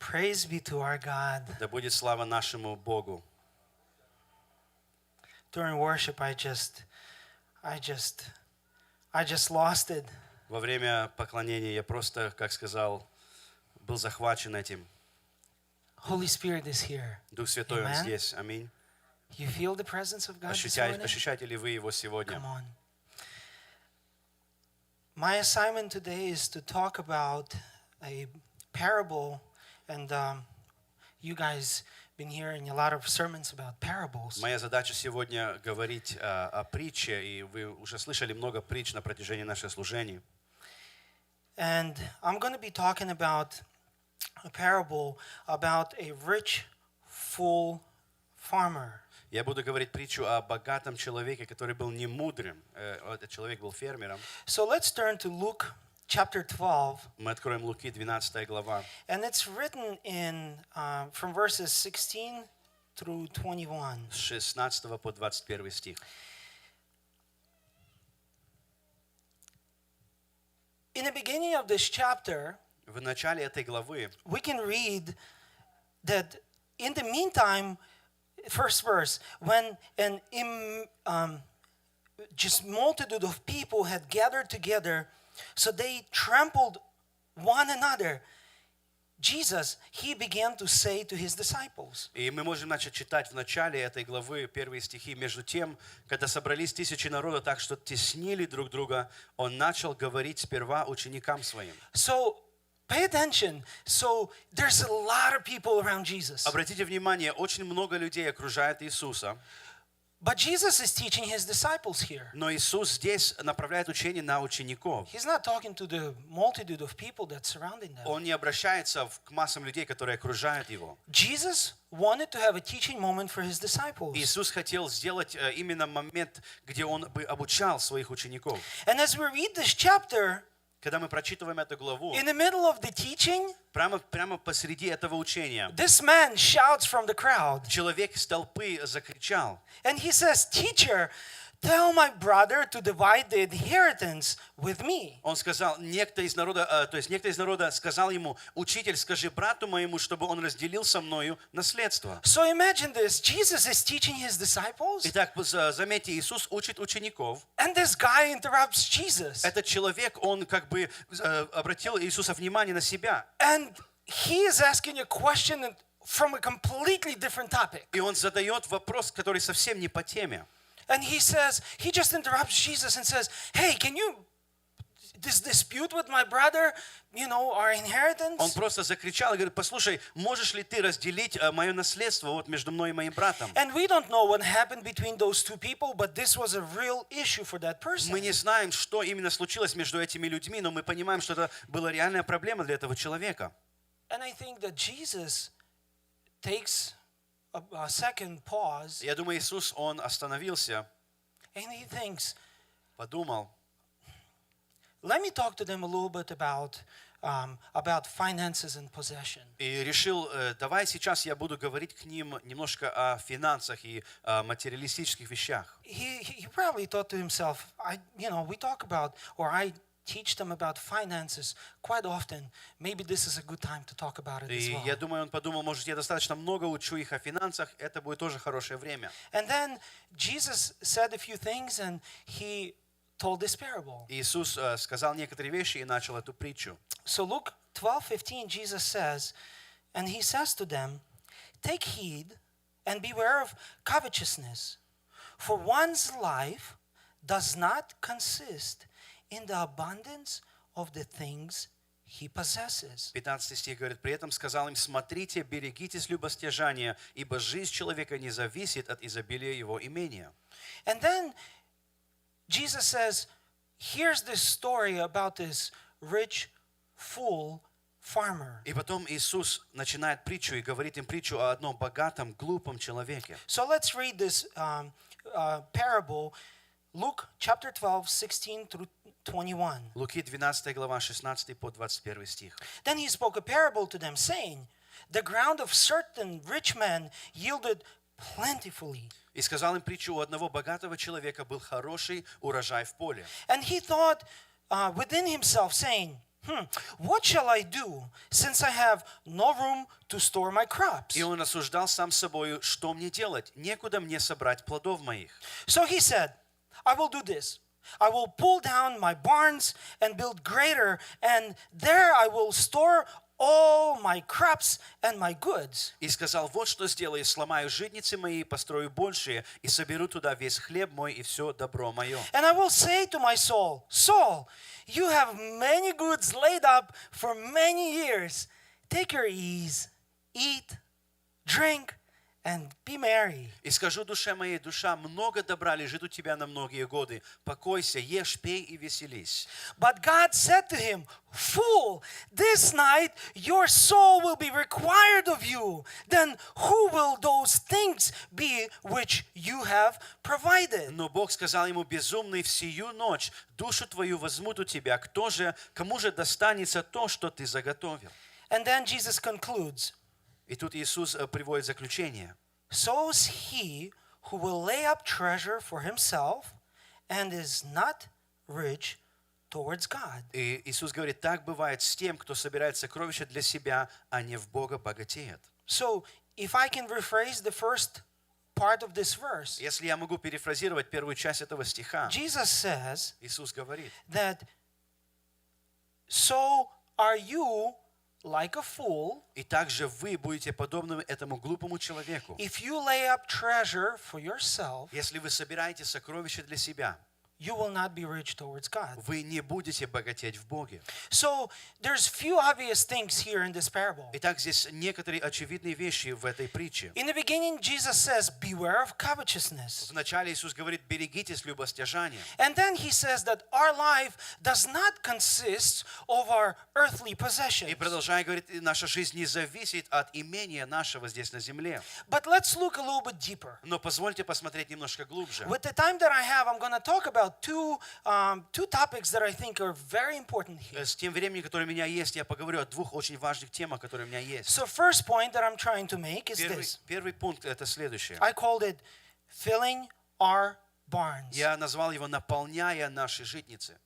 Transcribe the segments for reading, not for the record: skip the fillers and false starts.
Praise be to our God. Да будет слава нашему Богу. During worship, I just lost it. Во время поклонения я просто, как сказал, был захвачен этим. Holy Spirit is here. Дух Святой, Он Amen. здесь. Аминь. You feel the presence of God this morning? Ощущаете ли вы Его сегодня? Come on. My assignment today is to talk about a parable, and you guys been hearing a lot of sermons about parables. Моя задача сегодня говорить о притче, и вы уже слышали много притч на протяжении наших служений. And I'm going to be talking about a parable about a rich, full farmer. Я буду говорить притчу о богатом человеке, который был не мудрым. Этот человек был фермером. So let's turn to Luke chapter 12. Мы откроем Луки, 12 глава. And it's written in from verses 16 through 21. С 16 по 21 стих. In the beginning of this chapter, В начале этой главы we can read that in the meantime, first verse, when just multitude of people had gathered together, so they trampled one another. Jesus, he began to say to his disciples. И мы можем начать читать в начале этой главы первые стихи. Между тем, когда собрались тысячи народа так, что теснили друг друга, он начал говорить сперва ученикам своим. So pay attention. So there's a lot of people around Jesus. Обратите внимание, очень много людей окружает Иисуса. But Jesus is teaching his disciples here. Но Иисус здесь направляет учение на учеников. He's not talking to the multitude of people that's surrounding them. Он не обращается к массам людей, которые окружают его. Jesus wanted to have a teaching moment for his disciples. Иисус хотел сделать именно момент, где он бы обучал своих учеников. And as we read this chapter, Когда мы прочитываем эту главу, in the middle of the teaching, прямо посреди этого учения, this man shouts from the crowd. человек из толпы закричал. And he says, "Teacher, tell my brother to divide the inheritance with me." Он сказал, некто из народа сказал ему: «Учитель, скажи брату моему, чтобы он разделил со мною наследство». So imagine this. Jesus is teaching his disciples. Итак, заметьте, Иисус учит учеников. And this guy interrupts Jesus. Этот человек, он как бы обратил Иисуса внимание на себя. And he is asking a question from a completely different topic. И он задает вопрос, который совсем не по теме. And he just interrupts Jesus and says, "Hey, can you dispute with my brother, our inheritance?" Он просто закричал и говорит: «Послушай, можешь ли ты разделить мое наследство вот между мной и моим братом?» And we don't know what happened between those two people, but this was a real issue for that person. Мы не знаем, что именно случилось между этими людьми, но мы понимаем, что это была реальная проблема для этого человека. And I think that Jesus takes a second pause, Я думаю, Иисус, Он остановился, and he thinks, подумал. let me talk to them a little bit about finances and possession. И решил, давай сейчас я буду говорить к ним немножко о финансах и о материалистических вещах. He probably thought to himself, we talk about, or I teach them about finances quite often. Maybe this is a good time to talk about it as И well. я думаю, он подумал, может, я достаточно много учу их о финансах, это будет тоже хорошее время. And then Jesus said a few things, and he told this parable. Иисус сказал некоторые вещи и начал эту притчу. So Luke 12:15, Jesus says, and he says to them, "Take heed and beware of covetousness, for one's life does not consist in the abundance of the things he possesses." 15 стих говорит: «При этом сказал им: смотрите, берегитесь любостяжания, ибо жизнь человека не зависит от изобилия его имения». And then Jesus says, here's this story about this rich, full farmer. И потом Иисус начинает притчу и говорит им притчу о одном богатом, глупом человеке. So let's read this parable, Luke chapter 12, 16 through 21. Луки 12 глава 16 по 21 стих. Then he spoke a parable to them, saying, "The ground of certain rich men yielded plentifully. И сказал им притчу: у одного богатого человека был хороший урожай в поле. And he thought within himself, saying, What shall I do, since I have no room to store my crops? И он рассуждал сам с собою, что мне делать? Некуда мне собрать плодов моих. So he said, I will do this. I will pull down my barns and build greater, and there I will store all my crops and my goods. И сказал, вот что сделаю, сломаю житницы мои, построю большие, и соберу туда весь хлеб мой и все добро мое. And I will say to my soul, Soul, you have many goods laid up for many years. Take your ease, eat, drink, and be merry. И скажу душе моей, душа, много добра лежит у тебя на многие годы. Покойся, ешь, пей и веселись. But God said to him, Fool, this night your soul will be required of you. Then who will those things be which you have provided? Но Бог сказал ему, безумный, в сию ночь душу твою возьмут у тебя. Кому же достанется то, что ты заготовил? And then Jesus concludes, И тут Иисус приводит заключение. So is he who will lay up treasure for himself and is not rich towards God. И Иисус говорит, так бывает с тем, кто собирает сокровища для себя, а не в Бога богатеет. So if I can rephrase the first part of this verse, Если я могу перефразировать первую часть этого стиха, Jesus says Иисус говорит, that so are you like a fool и также вы будете подобны этому глупому человеку. if you lay up treasure for yourself, Если вы собираете сокровища для себя, you will not be rich towards God. вы не будете богатеть в Боге. So there's few obvious things here in this parable. Итак, здесь некоторые очевидные вещи в этой притче. In the beginning, Jesus says, beware of covetousness. Вначале Иисус говорит, берегитесь любостяжания. And then he says that our life does not consist of our earthly possessions. И продолжая говорить, наша жизнь не зависит от имения нашего здесь на земле. But let's look a little bit deeper. Но позвольте посмотреть немножко глубже. With the time that I have, I'm going to talk about two topics that I think are very important here. С тем временем, которое у меня есть, я поговорю о двух очень важных темах, которые у меня есть. So first point that I'm trying to make is this. Первый пункт – это следующее. I called it filling our barns. Я назвал его «наполняя наши житницы».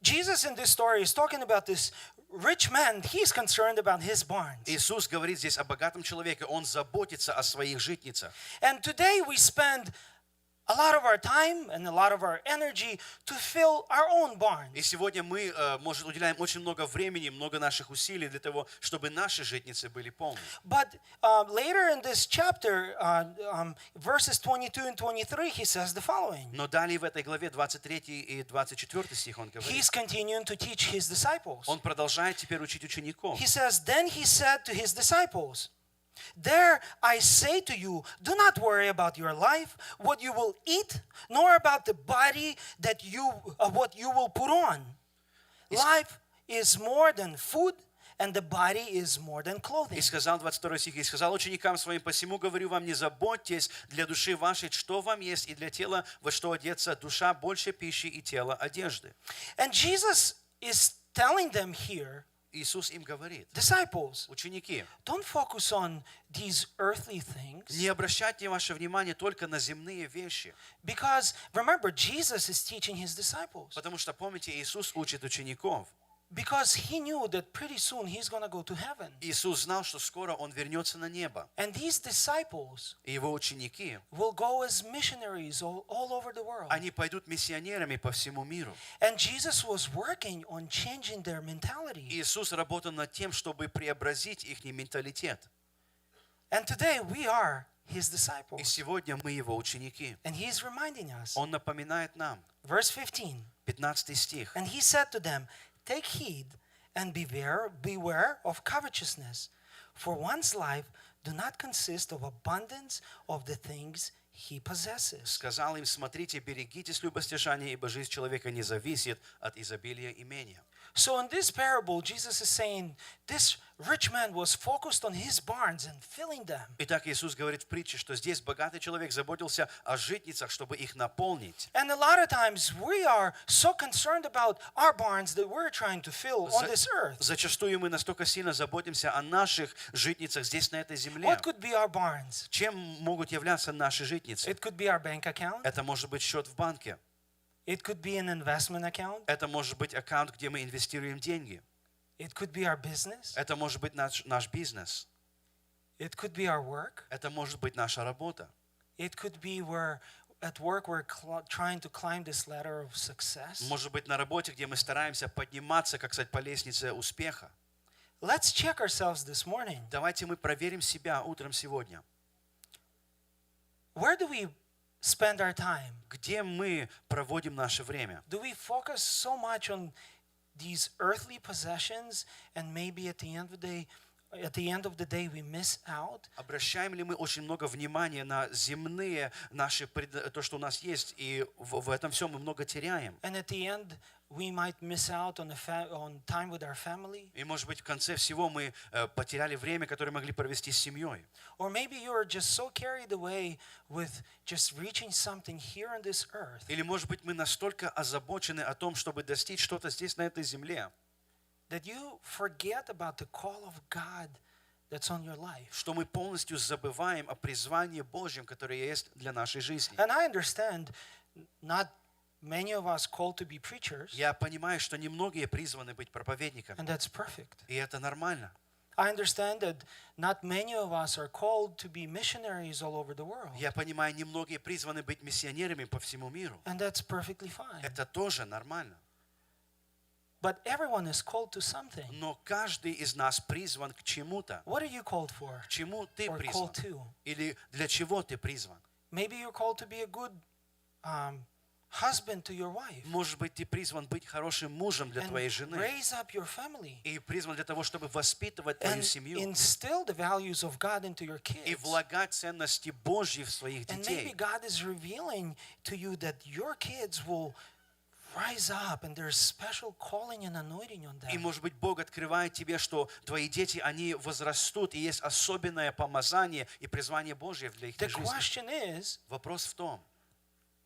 Jesus in this story is talking about this rich man. He's concerned about his barns. Иисус говорит здесь о богатом человеке, он заботится о своих житницах. And today we spend a lot of our time and a lot of our energy to fill our own barns. И сегодня мы, может, уделяем очень много времени, много наших усилий для того, чтобы наши житницы были полны. But later in this chapter, verses 22 and 23, he says the following. Но далее в этой главе 23 и 24 стих он говорит. He's continuing to teach his disciples. Он продолжает теперь учить учеников. He says, Then he said to his disciples, There I say to you, do not worry about your life, what you will eat, nor about the body that what you will put on. Life is more than food, and the body is more than clothing. И сказал 22 стих, и сказал ученикам своим, посему говорю вам, не заботьтесь для души вашей, что вам есть, и для тела во что одеться, душа больше пищи и тело одежды. And Jesus is telling them here, Иисус им говорит, disciples, ученики, don't focus on these earthly things. не обращайте ваше внимание только на земные вещи. Because remember, Jesus is teaching his disciples. Потому что, помните, Иисус учит учеников. Because he knew that pretty soon he's going to go to heaven. Иисус знал, что скоро Он вернется на небо. And these disciples И Его ученики, will go as missionaries all over the world. они пойдут миссионерами по всему миру. And Jesus was working on changing their mentality. Иисус работал над тем, чтобы преобразить их менталитет. And today we are his И disciples. сегодня мы Его ученики. And he's reminding us. Он напоминает нам. Verse 15. 15 стих. And he said to them, Take heed and beware of covetousness, for one's life do not consist of abundance of the things he possesses. Сказал им, смотрите, берегитесь любостяжания, ибо жизнь человека не зависит от изобилия имения. So in this parable, Jesus is saying this rich man was focused on his barns and filling them. Итак, Иисус говорит в притче, что здесь богатый человек заботился о житницах, чтобы их наполнить. And a lot of times we are so concerned about our barns that we're trying to fill on this earth. Зачастую мы настолько сильно заботимся о наших житницах здесь, на этой земле. What could be our barns? Чем могут являться наши житницы? It could be our bank account. Это может быть счет в банке. It could be an investment account. Это может быть аккаунт, где мы инвестируем деньги. It could be our business. Это может быть наш бизнес. It could be our work. Это может быть наша работа. It could be where at work we're trying to climb this ladder of success. Может быть на работе, где мы стараемся подниматься, как сказать, по лестнице успеха. Let's check ourselves this morning. Давайте мы проверим себя утром сегодня. Where do we spend our time? Где мы проводим наше время? Do we focus so much on these earthly possessions and maybe at the end of the day we miss out? Обращаем ли мы очень много внимания на земные наши, то, что у нас есть, и в этом всем мы много теряем? And at the end we might miss out on time with our family. И, может быть, в конце всего мы потеряли время, которое могли провести с семьей. Or maybe you are just so carried away with just reaching something here on this earth Или, может быть, мы настолько озабочены о том, чтобы достичь что-то здесь, на этой земле, that you forget about the call of God that's on your life. что мы полностью забываем о призвании Божьем, которое есть для нашей жизни. And I understand not many of us called to be preachers, Я понимаю, что немногие призваны быть проповедниками, and that's perfect. и это нормально. I understand that not many of us are called to be missionaries all over the world, Я понимаю, немногие призваны быть миссионерами по всему миру. and that's perfectly fine. Это тоже нормально. But everyone is called to something. Но каждый из нас призван к чему-то. What are you called for? К чему ты Or призван? called to? Или для чего ты призван? Maybe you're called to be a good husband to your wife Может быть, ты призван быть хорошим мужем для and твоей жены. raise up your family И призван для того, чтобы воспитывать твою and семью. instill the values of God into your И kids. влагать ценности Божьи в своих And maybe детей. God is revealing to you that your kids will rise up and there's special calling and anointing on И, them. может быть, Бог открывает тебе, что твои дети, они возрастут, и есть особенное помазание и призвание Божье для их The жизни. question is, Вопрос в том,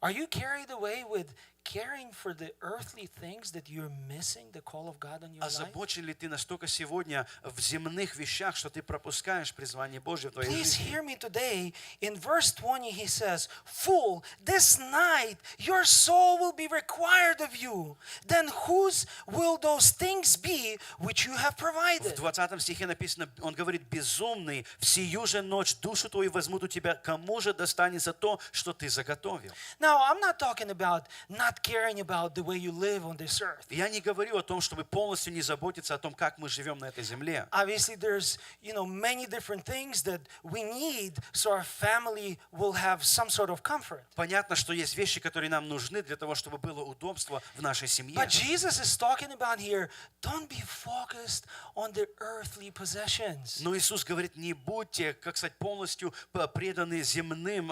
are you carried away with caring for the earthly things that you're missing the call of God on your life? озабочен ли ты настолько сегодня в земных вещах, что ты пропускаешь призвание Божье в твоей Please жизни? hear me today. In verse 20 he says, "Fool, this night your soul will be required of you. Then whose will those things be which you have В provided?" 20 стихе написано, он говорит, безумный, в сию же ночь душу твою возьмут у тебя, кому же достанется то, что ты заготовил? Now, I'm not talking about not caring about the way you live on this earth. Я не говорю о том, чтобы полностью не заботиться о том, как мы живем на этой земле. Obviously, there's many different things that we need so our family will have some sort of comfort. Понятно, что есть вещи, которые нам нужны для того, чтобы было удобство в нашей семье. But Jesus is talking about here, don't be focused on the earthly possessions. Но Иисус говорит, не будьте, как сказать, полностью преданы земным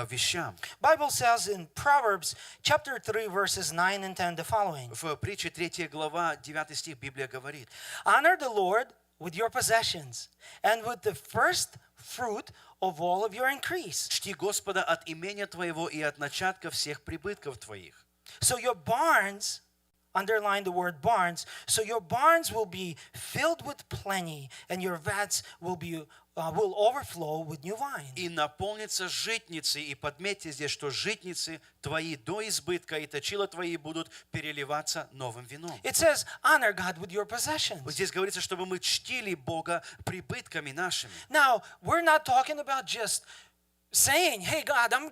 вещам. Bible says in Proverbs chapter 3 verses 9 and 10 the following. В притче 3 глава, 9 стих Библия говорит, Honor the Lord with your possessions and with the first fruit of all of your increase. чти Господа от имения твоего и от начатка всех прибытков твоих. So your barns, underline the word barns, so your barns will be filled with plenty and your vats will overflow with new wine. И наполнится житницы, и подметьте здесь, что житницы твои до избытка, и точила твои будут переливаться новым вином. It says, honor God with your possessions. Вот здесь говорится, чтобы мы чтили Бога прибытками нашими. Now, we're not talking about just saying, hey God, I'm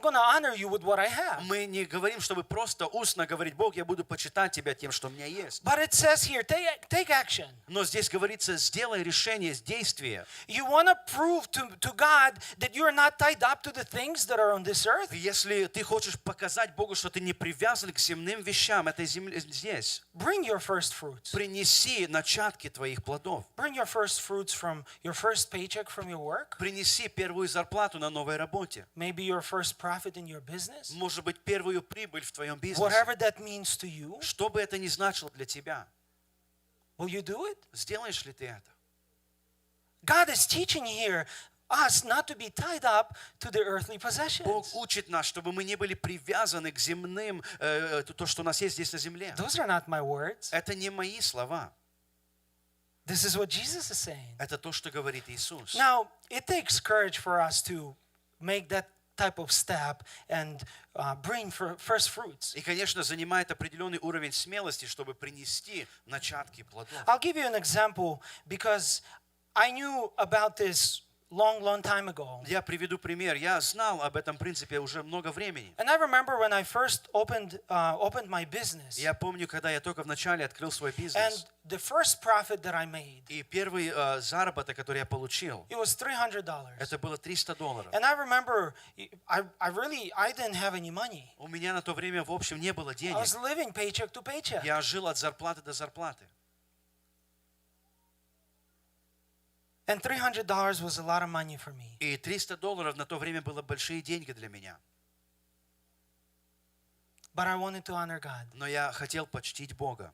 going to honor you with what I have. Мы не говорим, чтобы просто устно говорить, Бог, я буду почитать Тебя тем, что у меня есть. But it says here, take action. Но здесь говорится, сделай решение, действие. You want to prove to God that you're not tied up to the things that are on this earth? Если ты хочешь показать Богу, что ты не привязан к земным вещам этой земли здесь, Bring your first fruits. принеси начатки твоих плодов. Bring your first fruits from your first paycheck from your work. Принеси первую зарплату на новой работе. Maybe your first profit in your business. Может быть, первую прибыль в твоем бизнесе. Whatever that means to you. Что бы это ни значило для тебя, Will you do it? сделаешь ли ты это? God is teaching here us not to be tied up to the earthly possessions. Бог учит нас, чтобы мы не были привязаны к земным, то, что у нас есть здесь на земле. Those are not my words. Это не мои слова. This is what Jesus is saying. Это то, что говорит Иисус. Now, it takes courage for us to make that type of step and bring first fruits. И, конечно, занимает определенный уровень смелости, чтобы принести начатки плодов. I'll give you an example because I knew about this long time ago. Я приведу пример. Я знал об этом принципе уже много времени. And I remember when I first opened my business. Я помню, когда я только вначале открыл свой And бизнес. the first profit that I made, И первый заработок, который я получил, it was $300. это было $300. And I remember I didn't have any money. У меня на то время, в общем, не было I денег. was living paycheck to paycheck. Я жил от зарплаты до зарплаты. And $300 was a lot of money for me. И $300 на то время было большие деньги для меня. But I wanted to honor God. Но я хотел почтить Бога.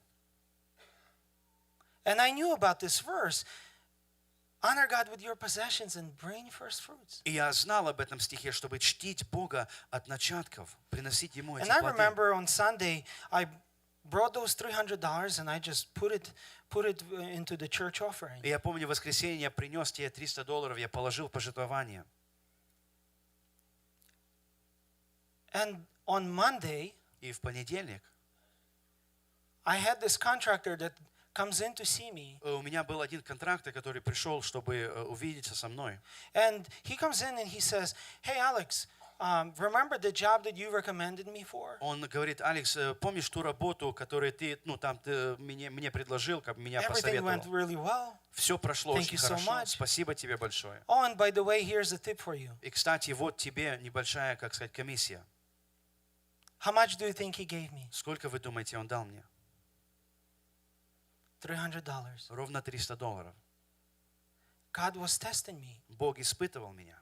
And I knew about this verse. Honor God with your possessions and bring first fruits. И я знал об этом стихе, чтобы чтить Бога от начатков, приносить Ему эти And I плоды. remember on Sunday, I brought those $300 and I just put it into the church offering. И я помню, в воскресенье я принес те $300, я положил в пожертвование. And on Monday, И в понедельник I had this contractor that comes in to see me. у меня был один контрактор, который пришел, чтобы увидеться со мной. And he comes in and he says, "Hey Alex, remember the job that you recommended me for?" Он говорит: Алекс, помнишь ту работу, которую ты мне предложил, как меня Everything went посоветовал? really well. Все прошло Thank очень you so хорошо. much. Спасибо тебе большое. Oh, and by the way, here's a tip for you. И, кстати, вот тебе небольшая, как сказать, комиссия. How much do you think he gave me? Сколько, вы думаете, он дал мне? $300. Ровно $300. God was testing me. Бог испытывал меня.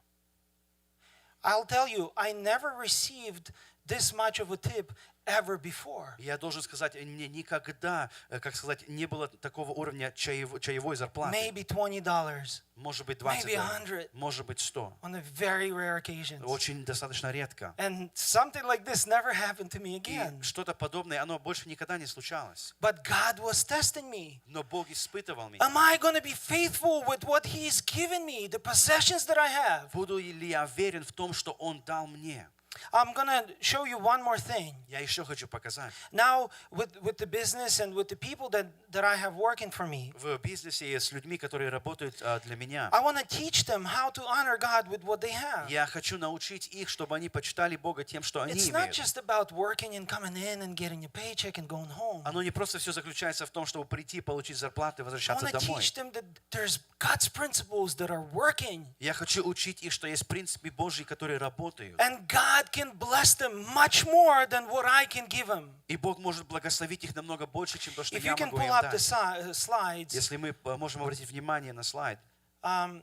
I'll tell you, I never received this much of a tip ever before. Я должен сказать, мне никогда, как сказать, не было такого уровня чаевой зарплаты. Maybe $20. Может быть, Maybe $20, 100. может быть, 100. On a very rare occasions. Очень достаточно редко. And something like this never happened to me И again. что-то подобное, оно больше никогда не случалось. But God was testing me. Но Бог испытывал меня. Am I going to be faithful with what He's given me, the possessions that I have? Буду ли я верен в том, что Он дал мне? I'm going to show you one more thing. Я еще хочу показать. Now, with the business and with the people that I have working for me, В бизнесе с людьми, которые работают для меня, I want to teach them how to honor God with what they have. я хочу научить их, чтобы они почитали Бога тем, что они It's not имеют. just about working and coming in and getting a paycheck and going home. Оно не просто все заключается в том, чтобы прийти, получить зарплату и I возвращаться want to домой. teach them that there's God's principles that are working. Я хочу учить их, что есть принципы Божьи, которые работают. And God can bless them much more than what I can give them. И Бог может благословить их намного больше, чем то, что If я you can могу pull им up the дать. slides, Если мы можем обратить внимание на слайд. can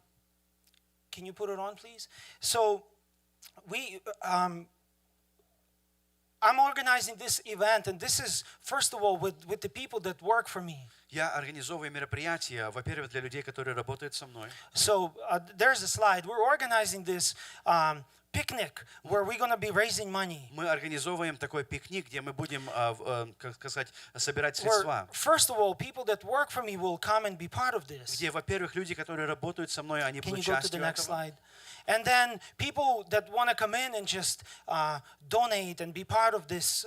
you put it on, please? So, I'm organizing this event, and this is, first of all, with the people that work for me. Я организовываю мероприятия, во-первых, для людей, которые работают со мной. So, there's a slide. We're organizing this picnic where we're going to be raising money. Мы организовываем такой пикник, где мы будем, как сказать, собирать Where, средства. first of all, people that work for me will come and be part of this. Где, во-первых, люди, которые работают со мной, они Can будут you go to the частью next этого. slide? And then people that want to come in and just donate and be part of this,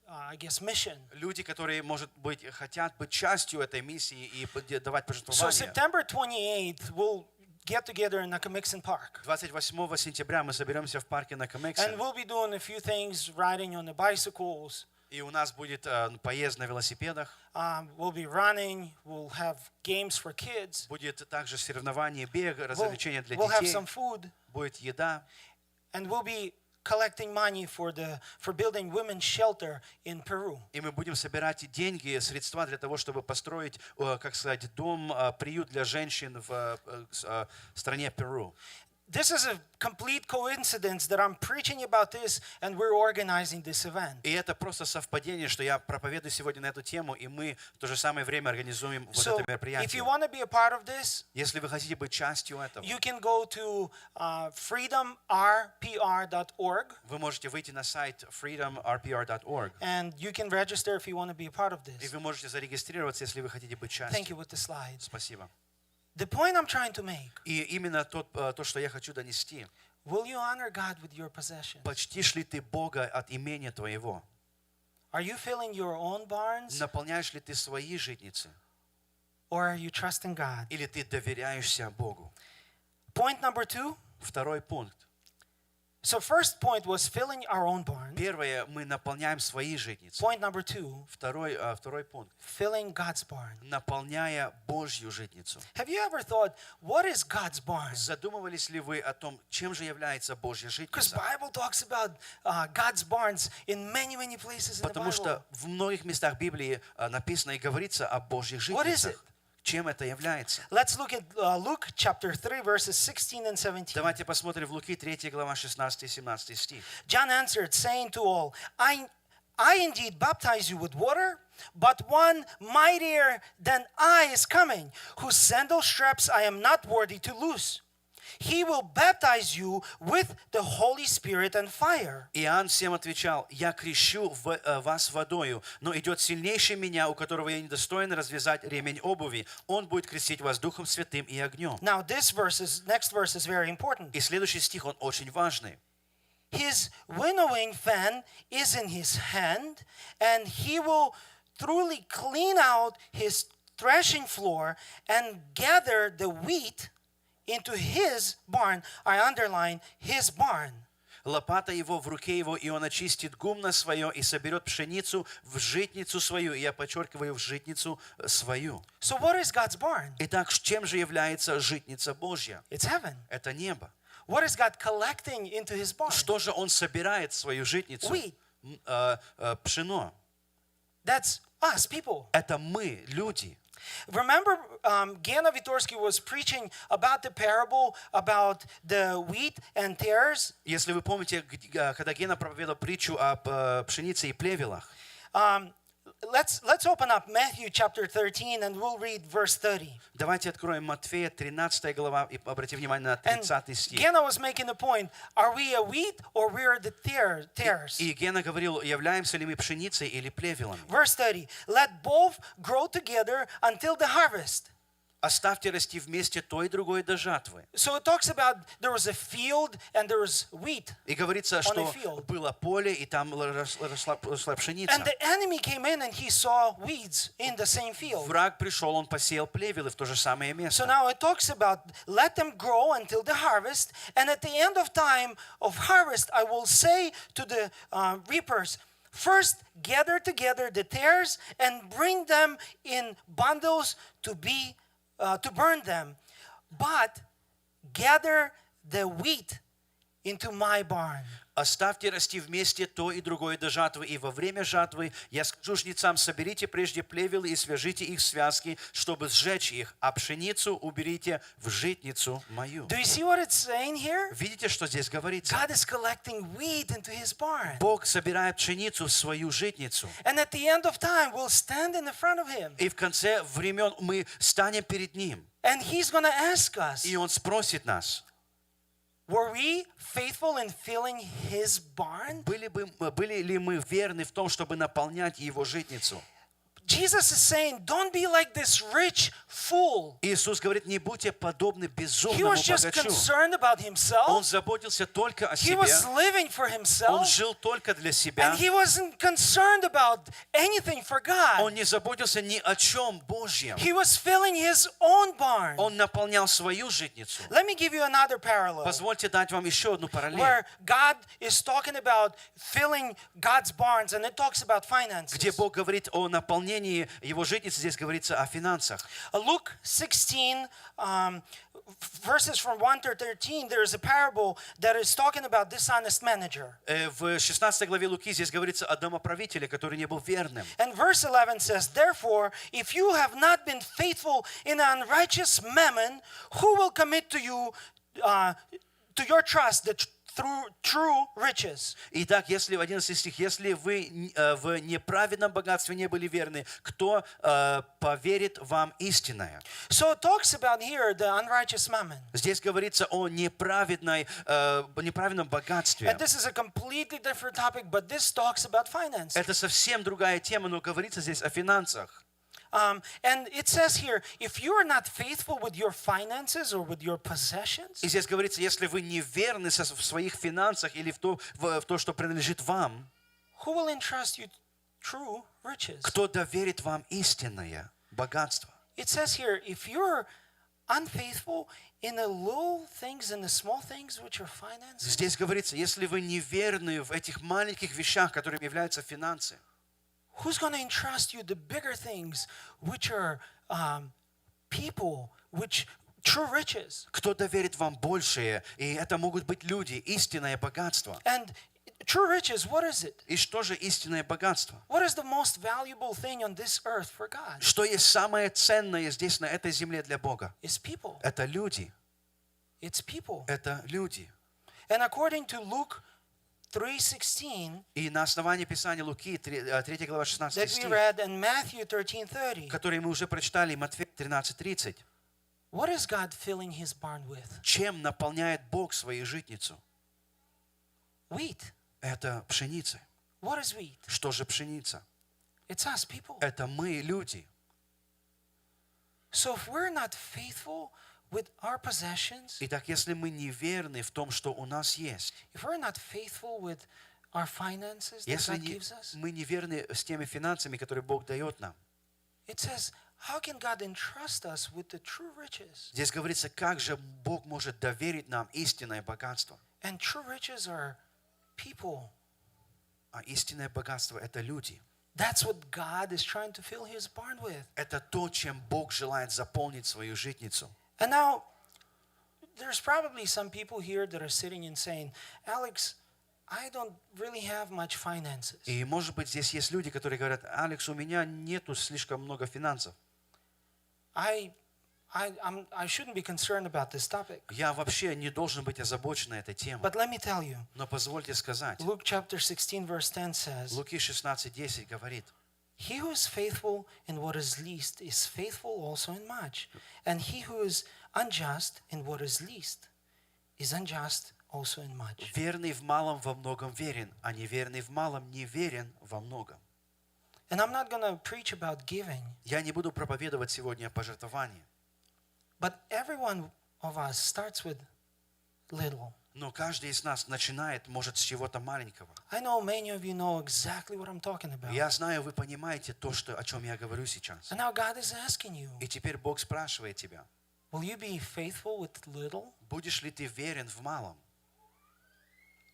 I guess, mission. Люди, которые, может быть, хотят быть частью этой миссии и давать So пожертвования. September 28th, we'll get together in Nakamixon Park. 28 сентября мы соберемся в парке на And Камексе. we'll be doing a few things, riding on the bicycles. И у нас будет поезд на велосипедах. We'll be running. We'll have games for kids. Будет также соревнование, бег, развлечения для We'll have детей. some food. Будет еда. And we'll be collecting money for building women's shelter in Peru. И мы будем собирать деньги, средства для того, чтобы построить, как сказать, дом, приют для женщин в стране Перу. This is a complete coincidence that I'm preaching about this and we're organizing this event. И это просто совпадение, что я проповедую сегодня на эту тему, и мы в то же самое время организуем вот So, это if мероприятие. you want to be a part of this, Если вы хотите быть частью этого, you can go to freedomrpr.org вы можете выйти на сайт freedomrpr.org, and you can register if you want to be a part of и this. вы можете зарегистрироваться, если вы хотите быть Thank частью. you with the slides. Спасибо. The point I'm trying to make, И именно то, что я хочу донести. Will you honor God with your possessions? Почтишь ли ты Бога от имения твоего? Are you filling your own barns, Наполняешь ли ты свои житницы? or are you trusting God? Или ты доверяешься Богу? Point number 2. Второй пункт. So first point was filling our own barns. Первое, мы наполняем свои житницы. Point number 2, Второй пункт. filling God's barn. Наполняя Божью житницу. Have you ever thought, what is God's barn? Задумывались ли вы о том, чем же является Божья Because житница? Bible talks about God's barns in many places in the Потому Bible. что в многих местах Библии написано и говорится о Божьих What is житницах. Чем это является? Let's look at Luke chapter 3, verses 16 and 17. Давайте посмотрим в Луки 3 глава 16 и 17 стих. John answered, saying to all, I indeed baptize you with water, but one mightier than I is coming, whose sandal straps I am not worthy to loose. He will baptize you with the Holy Spirit and fire. Иоанн всем отвечал: «Я крещу вас водою, но идет сильнейший меня, у которого я недостоин развязать ремень обуви. Он будет крестить вас Духом Святым и огнем». Now next verse is very important. И следующий стих, он очень важный. His winnowing fan is in his hand, and he will thoroughly clean out his threshing floor and gather the wheat into his barn. I underline his barn. Лопата его в руке его, и он очистит гумно свое и соберет пшеницу в житницу свою. И я подчеркиваю, в житницу свою. So what is God's barn? Итак, чем же является житница Божья? It's heaven. Это небо. What is God collecting into his barn? Что же он собирает в свою житницу? Wheat. Пшено. That's us, people. Это мы, люди. Remember, Gena Vitorsky was preaching about the parable about the wheat and tares. Если вы помните, когда Гена проповедовал притчу о пшенице и плевелах, Let's open up Matthew chapter 13 and we'll read verse 30. давайте откроем Матфея 13 глава и обратим внимание на And 30 стих. Gena was making a point, are we a wheat or we are the tares? И Гена говорил, являемся ли мы пшеницей или плевелами. Verse 30, let both grow together until the harvest. Оставьте расти вместе то и другое до жатвы. So it talks about there was a field and there was wheat. И говорится, On что a field. было поле, и там росла пшеница. And the enemy came in and he saw weeds in the same field. Враг пришел, он посеял плевелы в то же самое So место. now it talks about let them grow until the harvest, and at the end of time of harvest, I will say to the reapers, first gather together the tares and bring them in bundles to burn them, but gather the wheat into my barn. Оставьте расти вместе то и другое до жатвы, и во время жатвы я скажу жнецам, соберите прежде плевелы и свяжите их в связки, чтобы сжечь их, а пшеницу уберите в житницу мою. Do you see what it's saying here? Видите, что здесь говорится? God is collecting wheat into his barn. Бог собирает пшеницу в свою житницу. And at the end of time, we'll stand in the front of him. И в конце времен мы станем перед Ним. And he's going to ask us, И Он спросит нас, were we faithful in filling his barn? были ли мы верны в том, чтобы наполнять Его житницу? Jesus is saying, don't be like this rich fool. Иисус говорит, не будьте подобны He безумному was just богачу. concerned about Он himself. заботился только о He себе. was living for Он himself. жил только для себя. And he wasn't concerned about anything for God. Он не заботился ни о чем Божьем. He was filling his own barn. Он наполнял свою житницу. Let me give you another parallel Позвольте дать вам еще одну параллель, where God is talking about filling God's barns, and it talks about finances. где Бог говорит о наполнении Его житницы, здесь говорится о финансах. Luke 16, verses from 1 to 13, there is a parable that is talking about dishonest manager. В 16 главе Луки здесь говорится о домоправителе, который не был верным. And verse 11 says, therefore, if you have not been faithful in unrighteous mammon, who will commit to you, to your trust, through true riches? Итак, если в 11 стих, если вы в неправедном богатстве не были верны, кто поверит вам истинное? So it talks about here the unrighteous mammon. Здесь говорится о неправедном богатстве. And this is a completely different topic, but this talks about finance. Это совсем другая тема, но говорится здесь о финансах. And it says here, if you are not faithful with your finances or with your possessions, И здесь говорится, если вы неверны в своих финансах или в то, что принадлежит вам, who will entrust you true riches? кто доверит вам истинное богатство? It says here, if you're unfaithful in the little things, in the small things, which are finances, Здесь говорится, если вы неверны в этих маленьких вещах, которыми являются финансы, who's going to entrust you the bigger things, which are people, which true riches? кто доверит вам большее? И это могут быть люди, истинное богатство. And true riches, what is it? И что же истинное богатство? What is the most valuable thing on this earth for God? Что есть самое ценное здесь, на этой земле для Бога? It's people. Это люди. It's people. Это люди. And according to Luke 3:16, И на основании Писания Луки, 3 глава 16 that we стих, read, and Matthew 13:30, который мы уже прочитали, Матфея 13:30, what is God filling his barn with? чем наполняет Бог свою житницу? Wheat. Это пшеница. What is wheat? Что же пшеница? It's us, people. Это мы, люди. So if we're not faithful with our possessions, Итак, если мы неверны в том, что у нас есть, if we're not faithful with our finances that если God gives us, мы неверны с теми финансами, которые Бог дает нам, it says, how can God entrust us with the true riches? здесь говорится, как же Бог может доверить нам истинное богатство. And true riches are people. А истинное богатство – это люди. That's what God is trying to fill his barn with. Это то, чем Бог желает заполнить свою житницу. And now, there's probably some people here that are sitting and saying, Alex, I don't really have much finances. И, может быть, здесь есть люди, которые говорят, Алекс, у меня нету слишком много финансов. I shouldn't be concerned about this topic. Я вообще не должен быть озабочен этой темой. But let me tell you, Но позвольте сказать, Luke chapter 16, verse 10 says, Луки 16:10 говорит, he who is faithful in what is least is faithful also in much. And he who is unjust in what is least is unjust also in much. верный в малом во многом верен, а неверный в малом неверен во многом. And I'm not going to preach about giving, Я не буду проповедовать сегодня о пожертвовании, but every one of us starts with little. но каждый из нас начинает, может, с чего-то маленького. I know many of you know exactly what I'm talking about. Я знаю, вы понимаете то, о чем я говорю сейчас. And now God is asking you, И теперь Бог спрашивает тебя, will you be faithful with little? будешь ли ты верен в малом?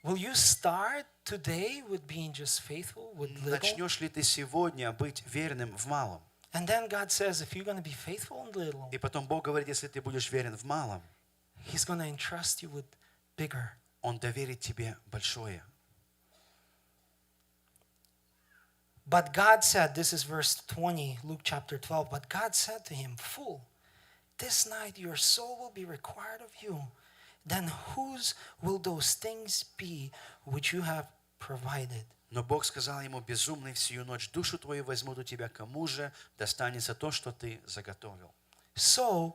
Will you start today with being just faithful with little? Начнешь ли ты сегодня быть верным в малом? And then God says, if you're going to be faithful in little, И потом Бог говорит, если ты будешь верен в малом, He's going to entrust you with bigger. Он доверит тебе большое. But God said, this is verse 20, Luke chapter 12, but God said to him, fool, this night your soul will be required of you. Then whose will those things be which you have provided? Но Бог сказал ему, безумный, всю ночь душу твою возьмут у тебя, кому же достанется то, что ты заготовил. So,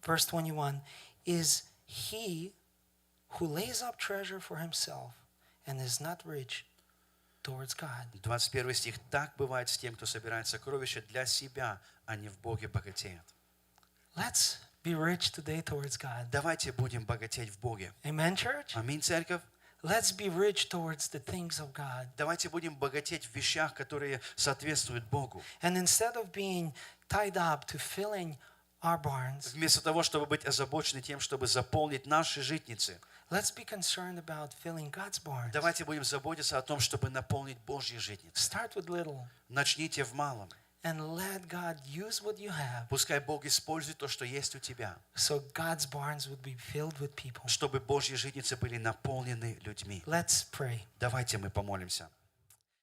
verse 21, is he who lays up treasure for himself and is not rich towards God. 21 стих. Так бывает с тем, кто собирает сокровища для себя, а не в Боге богатеет. Let's be rich today towards God. Давайте будем богатеть в Боге. Amen, church? Аминь, церковь. Let's be rich towards the things of God. Давайте будем богатеть в вещах, которые соответствуют Богу. And instead of being tied up to filling our barns, Вместо того, чтобы быть озабочены тем, чтобы заполнить наши житницы, let's be concerned about filling God's barns. давайте будем заботиться о том, чтобы наполнить Божьи житницы. Start with little Начните в малом. and let God use what you have Пускай Бог использует то, что есть у тебя, so God's barns would be filled with people. чтобы Божьи житницы были наполнены людьми. Let's pray. Давайте мы помолимся.